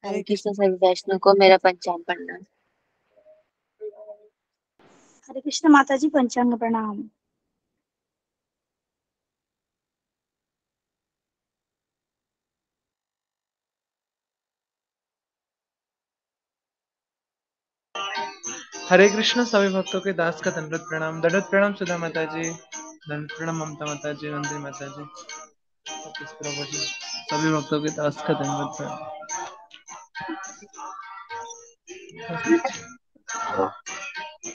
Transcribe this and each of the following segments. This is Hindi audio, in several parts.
हरे हरे कृष्ण कृष्ण। सभी वैष्णव को मेरा पंचांग प्रणाम। हरे कृष्ण माता जी, पंचांग प्रणाम। हरे कृष्ण सभी भक्तों के दास का दंडवत प्रणाम। दंडवत प्रणाम सुधा माता जी, दंडवत प्रणाम ममता माता जी, नंदी माता जी, सतीश प्रभु जी, सभी भक्तों के दास का दंडवत प्रणाम।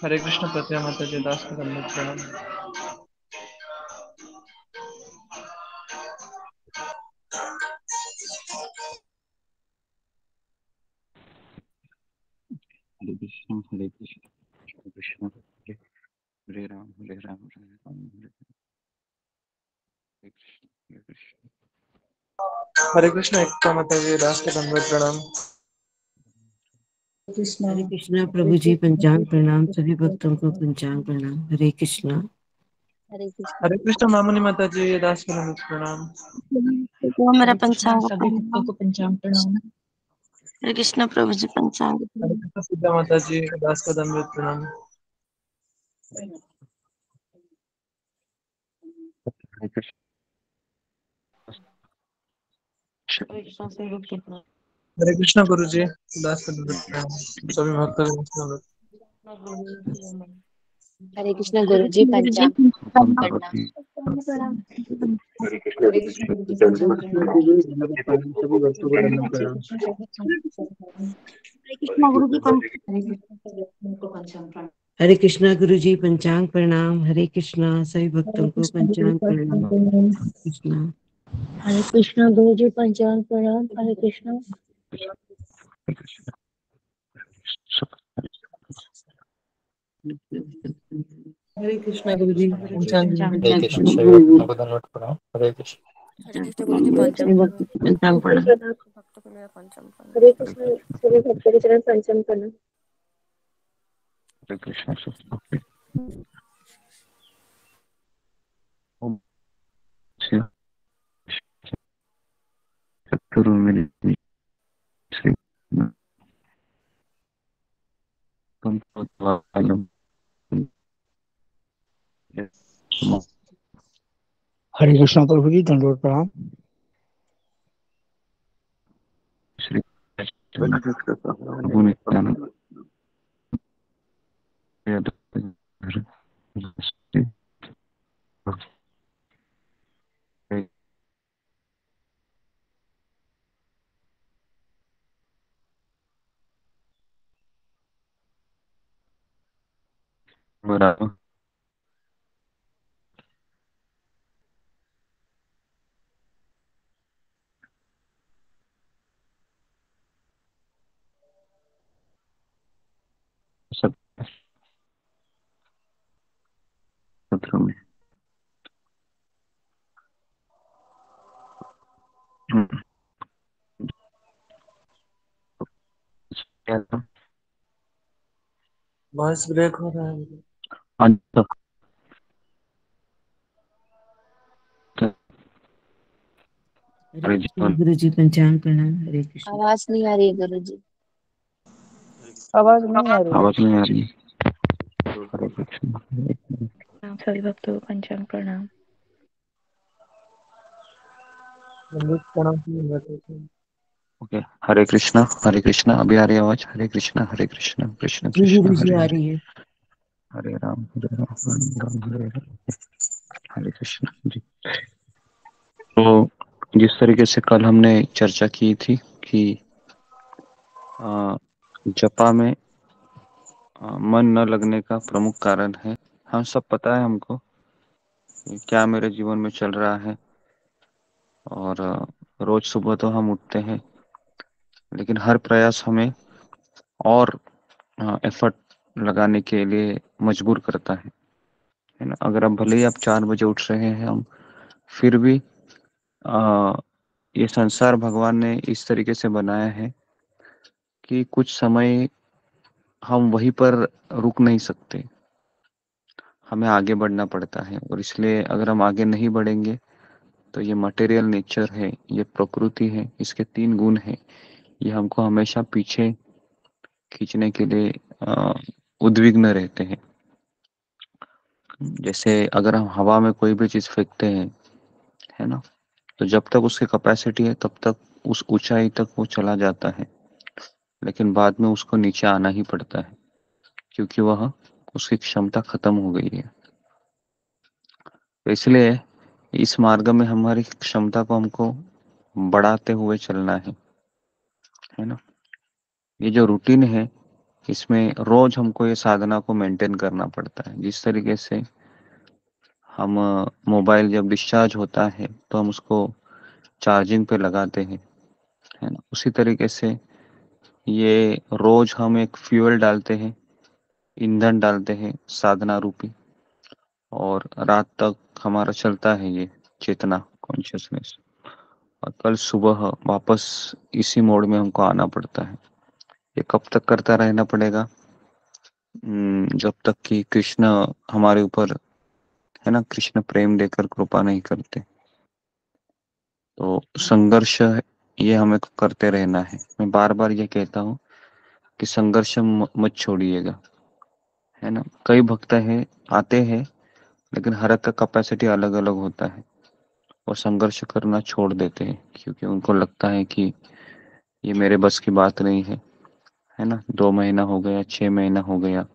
हरे कृष्ण प्रतिमा माता जी, दास का दंडवत प्रणाम। हरे कृष्ण हरे कृष्ण कृष्ण हरे हरे राम हरे राम हरे कृष्ण। हरे कृष्ण एकता माता जी, दास का दंडवत प्रणाम। हरे कृष्णा प्रभु जी, पंचांग प्रणाम। सभी भक्तों को पंचांग प्रणाम। हरे कृष्णा। हरे कृष्ण। हरे कृष्ण मामुनि माता जी, दास का दंडवत प्रणाम। वो मेरा हरे कृष्णा पंचांग सभी भक्तों को पंचांग प्रणाम। हरे कृष्ण प्रभु जी, पंचांग हरे कृष्ण सीता माता जी, दास का दंडवत प्रणाम। हरे कृष्ण हरे कृष्णा सभी भक्तों को हरे कृष्ण गुरु जी, दास का दंडवत प्रणाम। सभी भक्तों को दंडवत। हरे कृष्ण गुरु जी, पंचांग प्रणाम। भगवती प्रणाम। हरे कृष्ण हरे कृष्ण गुरु जी पंचांग प्रणाम। सभी भक्तों को दंडवत प्रणाम। हरे कृष्ण गुरु जी, हरे कृष्ण सभी भक्तों को पंचांग प्रणाम। हरे कृष्णा गुरु जी, पंचांग प्रणाम। हरे कृष्णा सभी भक्तों को पंचांग प्रणाम। कृष्णा। हरे कृष्ण गुरु जी, पंचांग प्रणाम। हरे कृष्ण। हरे कृष्णा गुरु जी, गुरु जी पंचांग पंचांग हरे प्रणाम। कृष्ण प्रणाम। सभी भक्तों को धन्यवाद प्रणाम। हरे कृष्ण हरे कृष्ण गुरु जी पंचांग सभी भक्तों को प्रणाम। पंचांग प्रणाम। भक्तों को मेरा पंचांग प्रणाम। हरे कृष्ण सभी भक्तों के चरण पंचांग प्रणाम। हरे कृष्ण ओम सतगुरु मेरे श्री हरे कृष्ण प्रभु जी दंडवत प्रणाम। श्री नित्यानंद बराबर सब सत्र में वॉइस ब्रेक हो रहा है। अंत हरे कृष्ण गुरु जी, पंचांग प्रणाम। हरे कृष्ण। आवाज नहीं आ रही है गुरु जी। आवाज नहीं आ रही। आवाज नहीं आ रही। हरे कृष्ण सभी भक्तों को पंचांग प्रणाम। दंडवत प्रणाम माता जी। ओके। हरे कृष्ण अभी आ रही है आवाज। हरे कृष्ण कृष्ण जी कृष्ण गुरु जी, हरे आ हरे रही है। हरे राम हरे राम हरे कृष्ण जी। तो जिस तरीके से कल हमने चर्चा की थी कि जपा में मन न लगने का प्रमुख कारण है, हम सब पता है हमको क्या मेरे जीवन में चल रहा है। और रोज सुबह तो हम उठते हैं, लेकिन हर प्रयास हमें और एफर्ट लगाने के लिए मजबूर करता है ना। अगर अब भले ही आप 4 बजे उठ रहे हैं, हम फिर भी ये संसार भगवान ने इस तरीके से बनाया है कि कुछ समय हम वहीं पर रुक नहीं सकते, हमें आगे बढ़ना पड़ता है। और इसलिए अगर हम आगे नहीं बढ़ेंगे तो ये मटेरियल नेचर है, ये प्रकृति है, इसके 3 गुण हैं। ये हमको हमेशा पीछे खींचने के लिए उद्विग्न रहते हैं। जैसे अगर हम हवा में कोई भी चीज फेंकते हैं, है ना, तो जब तक उसकी कैपेसिटी है तब तक उस ऊंचाई तक वो चला जाता है, लेकिन बाद में उसको नीचे आना ही पड़ता है क्योंकि वह उसकी क्षमता खत्म हो गई है। तो इसलिए इस मार्ग में हमारी क्षमता को हमको बढ़ाते हुए चलना है ना। ये जो रूटीन है, इसमें रोज हमको ये साधना को मेंटेन करना पड़ता है। जिस तरीके से हम मोबाइल जब डिस्चार्ज होता है तो हम उसको चार्जिंग पे लगाते हैं, है ना, उसी तरीके से ये रोज हम एक फ्यूल डालते हैं, ईंधन डालते हैं साधना रूपी, और रात तक हमारा चलता है ये चेतना, कॉन्शियसनेस, और कल सुबह वापस इसी मोड में हमको आना पड़ता है। ये कब तक करता रहना पड़ेगा? जब तक कि कृष्ण हमारे ऊपर, है ना, कृष्ण प्रेम देकर कृपा नहीं करते। तो संघर्ष ये हमें करते रहना है। मैं बार बार ये कहता हूँ कि संघर्ष मत छोड़िएगा, है ना। कई भक्त है आते हैं लेकिन हर एक का कैपेसिटी अलग अलग होता है, और संघर्ष करना छोड़ देते हैं क्योंकि उनको लगता है कि ये मेरे बस की बात नहीं है ना। 2 महीना हो गया, 6 महीना हो गया,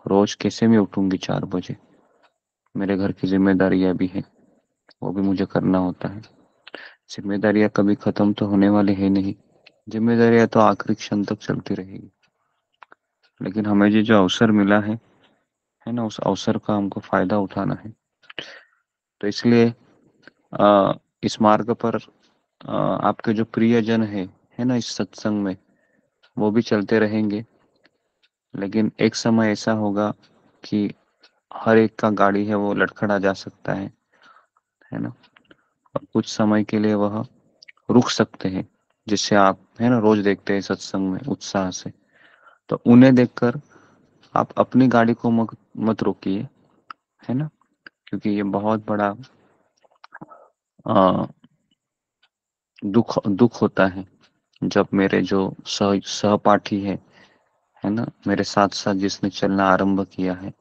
रोज कैसे मैं उठूंगी 4 बजे, मेरे घर की जिम्मेदारियां भी है, वो भी मुझे करना होता है। जिम्मेदारियां कभी खत्म तो होने वाली है नहीं, जिम्मेदारियां तो आखिरी क्षण तक चलती रहेगी। लेकिन हमें ये जो अवसर मिला है ना, उस अवसर का हमको फायदा उठाना है। तो इसलिए इस मार्ग पर आपके जो प्रियजन है ना, इस सत्संग में वो भी चलते रहेंगे। लेकिन एक समय ऐसा होगा कि हर एक का गाड़ी है वो लड़खड़ा जा सकता है ना, और कुछ समय के लिए वह रुक सकते हैं, जिससे आप, है ना, रोज देखते हैं सत्संग में उत्साह से। तो उन्हें देखकर आप अपनी गाड़ी को मत रोकिए, है ना, क्योंकि ये बहुत बड़ा अ, दुख होता है जब मेरे जो सहपाठी है ना, मेरे साथ साथ जिसने चलना आरंभ किया है,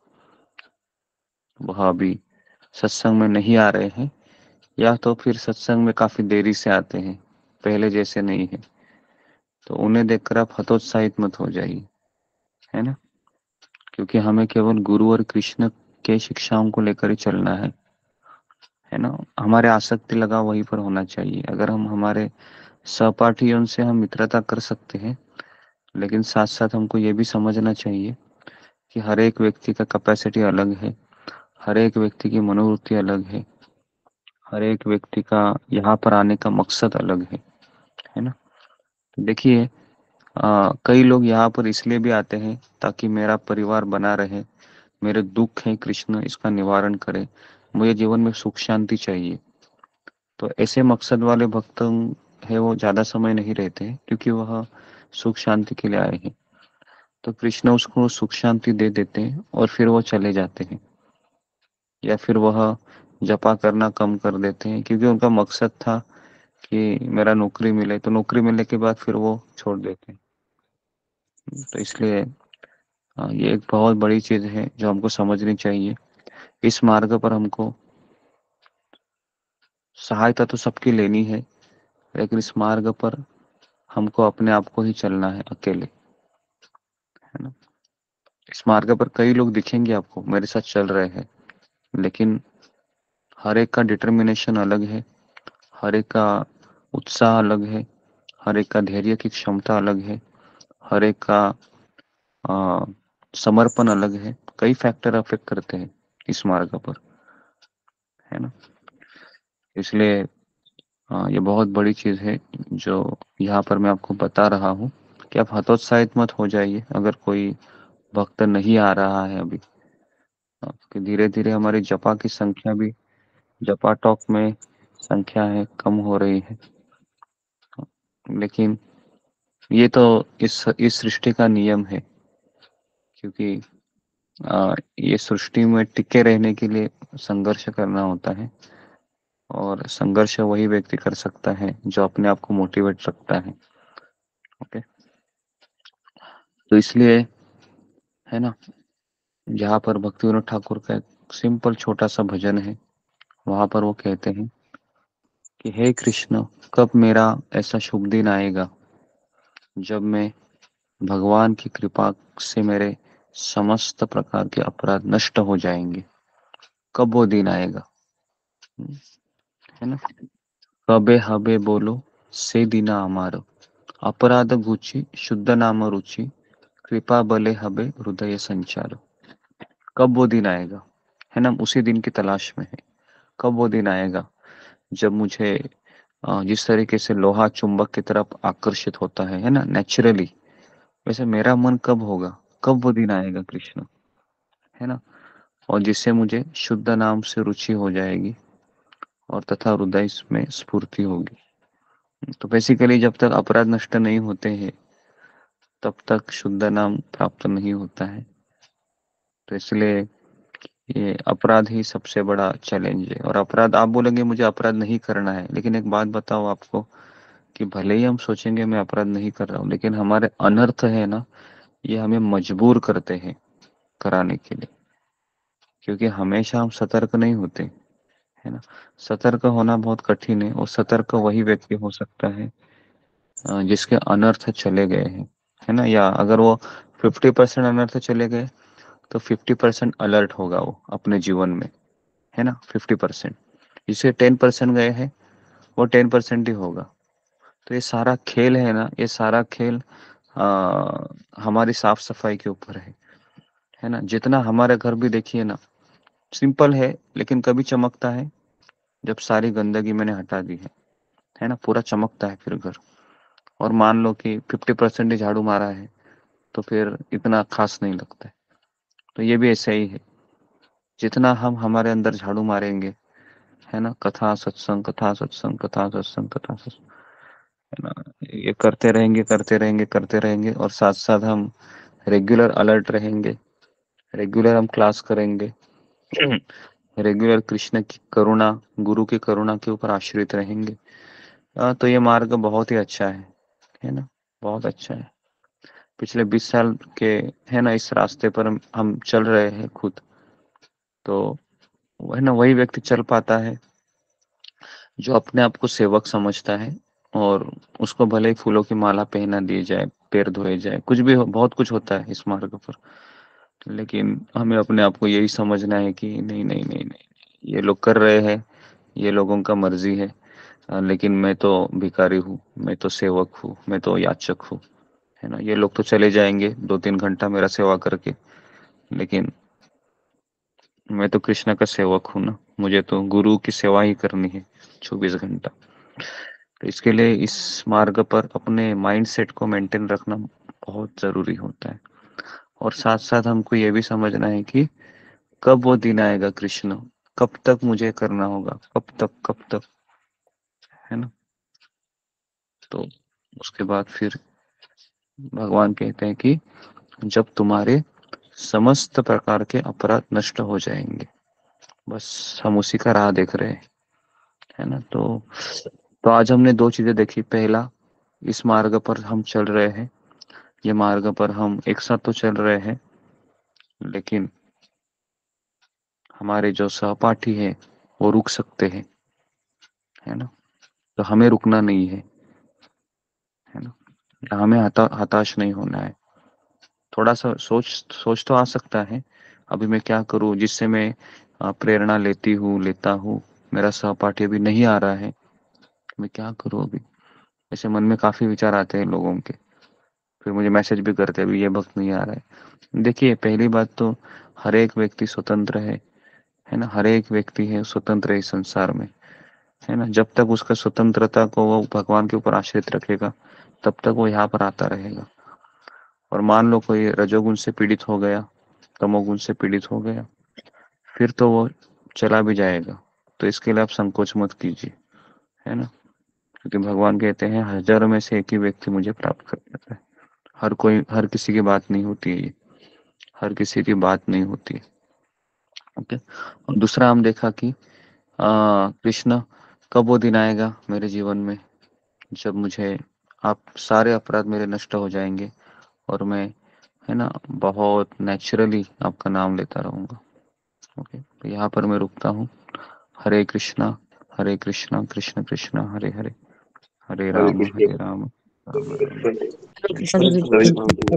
वह अभी सत्संग में नहीं आ रहे हैं, या तो फिर सत्संग में काफी देरी से आते हैं, पहले जैसे नहीं है। तो उन्हें देखकर आप हतोत्साहित मत हो जाइए, है ना, क्योंकि हमें केवल गुरु और कृष्ण के शिक्षाओं को लेकर ही चलना है ना। हमारे आसक्ति लगा वहीं पर होना चाहिए। अगर हम हमारे सहपाठियों से हम मित्रता कर सकते हैं, लेकिन साथ साथ हमको ये भी समझना चाहिए कि हर एक व्यक्ति का कैपेसिटी अलग है, हर एक व्यक्ति की मनोवृत्ति अलग है, हर एक व्यक्ति का यहाँ पर आने का मकसद अलग है ना। देखिए, कई लोग यहाँ पर इसलिए भी आते हैं ताकि मेरा परिवार बना रहे, मेरे दुख है कृष्ण इसका निवारण करे, मुझे जीवन में सुख शांति चाहिए। तो ऐसे मकसद वाले भक्त है वो ज्यादा समय नहीं रहते हैं क्योंकि वह सुख शांति के लिए आए हैं। तो कृष्ण उसको सुख शांति दे देते हैं और फिर वो चले जाते हैं, या फिर वह जपा करना कम कर देते हैं क्योंकि उनका मकसद था कि मेरा नौकरी मिले, तो नौकरी मिलने के बाद फिर वो छोड़ देते हैं। तो इसलिए ये एक बहुत बड़ी चीज है जो हमको समझनी चाहिए। इस मार्ग पर हमको सहायता तो सबकी लेनी है, लेकिन इस मार्ग पर हमको अपने आप को ही चलना है अकेले, है ना। इस मार्ग पर कई लोग दिखेंगे आपको मेरे साथ चल रहे हैं, लेकिन हर एक का डिटर्मिनेशन अलग है, हर एक का उत्साह अलग है, हर एक का धैर्य की क्षमता अलग है, हर एक का अ, समर्पण अलग है। कई फैक्टर अफेक्ट करते हैं इस मार्ग पर, है ना। इसलिए ये बहुत बड़ी चीज है जो यहाँ पर मैं आपको बता रहा हूँ कि आप हतोत्साहित मत हो जाइए अगर कोई भक्त नहीं आ रहा है अभी, कि धीरे धीरे हमारी जपा की संख्या भी, जपा टॉक में संख्या है कम हो रही है। लेकिन ये तो इस सृष्टि का नियम है, क्योंकि ये सृष्टि में टिके रहने के लिए संघर्ष करना होता है, और संघर्ष वही व्यक्ति कर सकता है जो अपने आप को मोटिवेट रखता है। ओके, तो इसलिए है ना, जहाँ पर भक्ति विनोद ठाकुर का एक सिंपल छोटा सा भजन है, वहां पर वो कहते हैं कि हे कृष्ण, कब मेरा ऐसा शुभ दिन आएगा जब मैं भगवान की कृपा से मेरे समस्त प्रकार के अपराध नष्ट हो जाएंगे। कब वो दिन आएगा, है ना। कबे हबे बोलो से दिना अमारो, अपराध घुची शुद्ध नाम रुचि, कृपा बले हबे हृदय संचारो। कब वो दिन आएगा, है ना, उसी दिन की तलाश में है। कब वो दिन आएगा जब मुझे जिस तरीके से लोहा चुंबक की तरफ आकर्षित होता है ना, नेचुरली, वैसे मेरा मन कब होगा, कब वो दिन आएगा कृष्ण, है ना, और जिससे मुझे शुद्ध नाम से रुचि हो जाएगी और तथा हृदय में स्फूर्ति होगी। तो बेसिकली जब तक अपराध नष्ट नहीं होते हैं तब तक शुद्ध नाम प्राप्त नहीं होता है। तो इसलिए ये अपराध ही सबसे बड़ा चैलेंज है। और अपराध, आप बोलेंगे मुझे अपराध नहीं करना है, लेकिन एक बात बताओ आपको कि भले ही हम सोचेंगे मैं अपराध नहीं कर रहा हूँ, लेकिन हमारे अनर्थ है ना, ये हमें मजबूर करते हैं कराने के लिए, क्योंकि हमेशा हम सतर्क नहीं होते, है ना। सतर्क होना बहुत कठिन है, और सतर्क वही व्यक्ति हो सकता है जिसके अनर्थ चले गए हैं, है ना। या अगर वो 50% अनर्थ चले गए तो 50% अलर्ट होगा वो अपने जीवन में, है ना। 50% जिसके 10% गए हैं वो 10% ही होगा। तो ये सारा खेल है ना, ये सारा खेल हमारी साफ सफाई के ऊपर है ना। जितना हमारे घर भी देखिए ना, सिंपल है लेकिन कभी चमकता है जब सारी गंदगी मैंने हटा दी है ना, पूरा चमकता है फिर घर। और मान लो कि 50% ही झाड़ू मारा है तो फिर इतना खास नहीं लगता है। तो ये भी ऐसा ही है, जितना हम हमारे अंदर झाड़ू मारेंगे, है ना, कथा सत्संग कथा सत्संग कथा सत्संग कथा सत्संग, है ना, ये करते रहेंगे करते रहेंगे करते रहेंगे, और साथ साथ हम रेगुलर अलर्ट रहेंगे, रेगुलर हम क्लास करेंगे, रेगुलर कृष्ण की करुणा, गुरु की करुणा के ऊपर आश्रित रहेंगे। तो ये मार्ग बहुत ही अच्छा है ना, बहुत अच्छा है। पिछले 20 साल के, है ना, इस रास्ते पर हम चल रहे हैं खुद। तो है ना, वही व्यक्ति चल पाता है जो अपने आप को सेवक समझता है, और उसको भले ही फूलों की माला पहना दी जाए, पैर धोए जाए, कुछ भी हो, बहुत कुछ होता है इस मार्ग पर, लेकिन हमें अपने आप को यही समझना है कि नहीं नहीं नहीं नहीं, ये लोग कर रहे हैं, ये लोगों का मर्जी है, लेकिन मैं तो भिखारी हूँ, मैं तो सेवक हूँ, मैं तो याचक हूँ, है ना। ये लोग तो चले जाएंगे 2-3 घंटा मेरा सेवा करके, लेकिन मैं तो कृष्ण का सेवक हूँ ना, मुझे तो गुरु की सेवा ही करनी है 24 घंटा। तो इसके लिए इस मार्ग पर अपने माइंड सेट को मेंटेन रखना बहुत जरूरी होता है। और साथ साथ हमको ये भी समझना है कि कब वो दिन आएगा कृष्ण, कब तक मुझे करना होगा, कब तक, है ना। तो उसके बाद फिर भगवान कहते हैं कि जब तुम्हारे समस्त प्रकार के अपराध नष्ट हो जाएंगे, बस हम उसी का राह देख रहे हैं, है ना। तो आज हमने दो चीजें देखी। पहला, इस मार्ग पर हम चल रहे हैं, ये मार्ग पर हम एक साथ तो चल रहे हैं, लेकिन हमारे जो सहपाठी है वो रुक सकते हैं, है ना। तो हमें रुकना नहीं है ना, हमें हताश नहीं होना है। थोड़ा सा सोच सोच तो आ सकता है, अभी मैं क्या करूं जिससे मैं प्रेरणा लेता हूँ, मेरा सहपाठी अभी नहीं आ रहा है, मैं क्या करूं अभी। ऐसे मन में काफी विचार आते हैं लोगों के, फिर मुझे मैसेज भी करते हैं अभी ये वक्त नहीं आ रहा है। देखिए, पहली बात तो हर एक व्यक्ति स्वतंत्र है ना, हर एक व्यक्ति है स्वतंत्र है इस संसार में, है ना। जब तक उसका स्वतंत्रता को वो भगवान के ऊपर आश्रित रखेगा तब तक वो यहाँ पर आता रहेगा। और मान लो कोई रजोगुण से पीड़ित हो गया, तमोगुण से पीड़ित हो गया, फिर तो वो चला भी जाएगा। तो इसके लिए आप संकोच मत कीजिए, है ना, क्योंकि भगवान कहते हैं हजारों में से एक ही व्यक्ति मुझे प्राप्त कर लेता है। हर किसी की बात नहीं होती है ये, हर किसी की बात नहीं होती है। ओके। और दूसरा हम देखा कि कृष्ण, कब वो दिन आएगा मेरे जीवन में जब मुझे आप सारे अपराध मेरे नष्ट हो जाएंगे और मैं, है ना, बहुत नेचुरली आपका नाम लेता रहूंगा। ओके, तो यहाँ पर मैं रुकता हूँ। हरे कृष्णा कृष्ण कृष्ण हरे हरे, हरे राम राम राम राम। हरे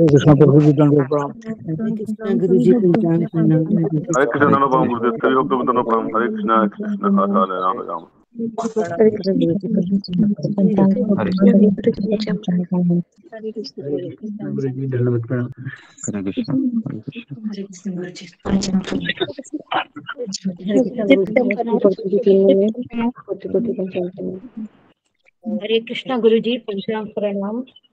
कृष्णा प्रभु जी दंडवत प्रणाम। हरे कृष्णा गुरु जी पंचांग प्रणाम। हरे हरे कृष्ण धन्य पाम गुरुदेव सभी भक्तों को धन्य प्रणाम। हरे कृष्ण हरे हरे राम राम। हरे कृष्ण गुरु जी पंचांग गुरु जी दंडवत प्रणाम। हरे कृष्ण हरे कृष्ण। हरे कृष्ण गुरु जी पंचांग हरे कृष्णा गुरु जी पंचांग प्रणाम।